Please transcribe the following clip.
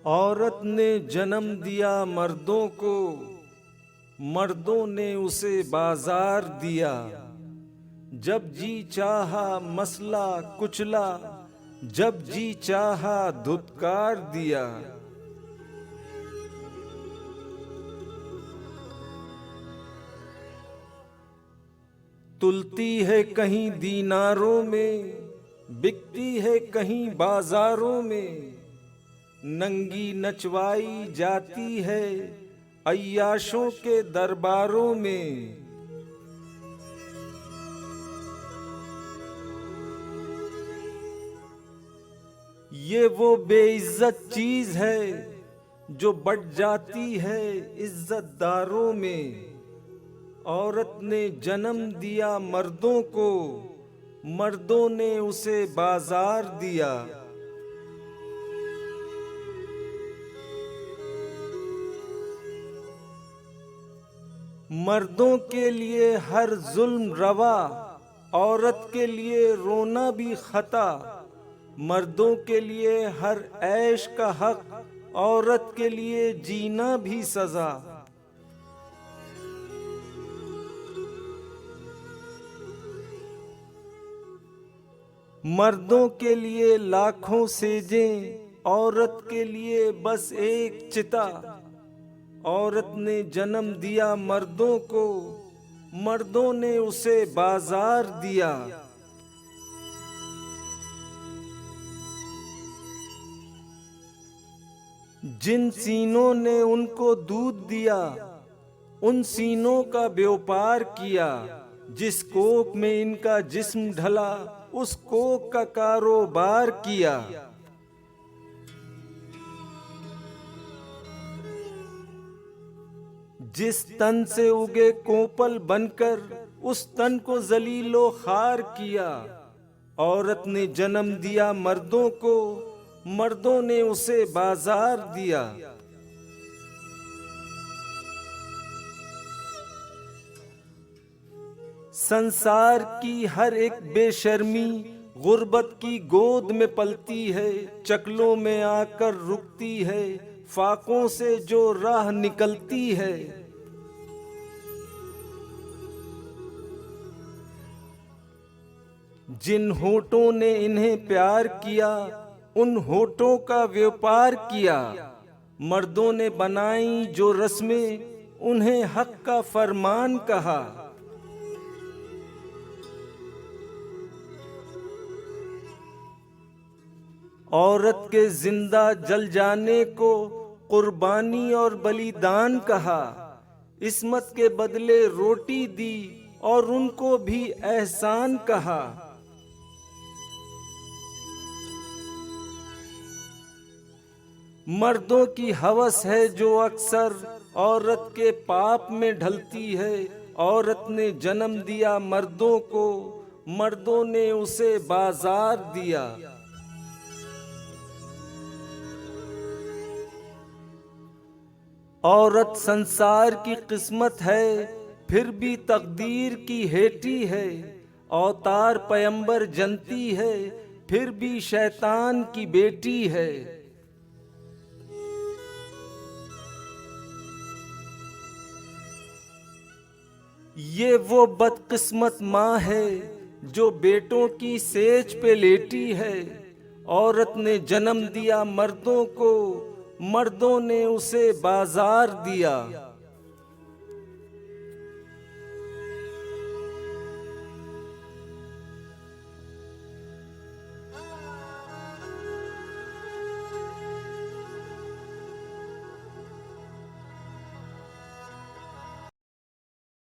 औरत ने जन्म दिया मर्दों को, मर्दों ने उसे बाजार दिया। जब जी चाहा मसला कुचला, जब जी चाहा धुतकार दिया। तुलती है कहीं दीनारों में, बिकती है कहीं बाजारों में। नंगी नचवाई जाती है अय्याशों के दरबारों में। ये वो बेइज्जत चीज है जो बढ़ जाती है इज्जतदारों में। औरत ने जन्म दिया मर्दों को, मर्दों ने उसे बाजार दिया। मर्दों के लिए हर जुल्म रवा, औरत के लिए रोना भी खता। मर्दों के लिए हर ऐश का हक, औरत के लिए जीना भी सजा। मर्दों के लिए लाखों सेजें, औरत के लिए बस एक चिता। औरत ने जन्म दिया मर्दों को, मर्दों ने उसे बाजार दिया। जिन सीनों ने उनको दूध दिया, उन सीनों का व्यापार किया। जिस कोख में इनका जिस्म ढला, उस कोख का कारोबार किया। जिस तन से उगे कोपल बनकर, उस तन को जलीलो खार किया। औरत ने जन्म दिया मर्दों को, मर्दों ने उसे बाजार दिया। संसार की हर एक बेशर्मी गुर्बत की गोद में पलती है। चकलों में आकर रुकती है, फाकों से जो राह निकलती है। जिन होठों ने इन्हें प्यार किया, उन होठों का व्यापार किया। मर्दों ने बनाई जो रस्में, उन्हें हक का फरमान कहा। औरत के जिंदा जल जाने को कुर्बानी और बलिदान कहा। इस्मत के बदले रोटी दी और उनको भी एहसान कहा। मर्दों की हवस है जो अक्सर औरत के पाप में ढलती है। औरत ने जन्म दिया मर्दों को, मर्दों ने उसे बाजार दिया। औरत संसार की किस्मत है, फिर भी तकदीर की हेटी है। अवतार पैगंबर जनती है, फिर भी शैतान की बेटी है। ये वो बदकिस्मत माँ है जो बेटों की सेज पे लेटी है। औरत ने जन्म दिया मर्दों को, मर्दों ने उसे बाजार दिया।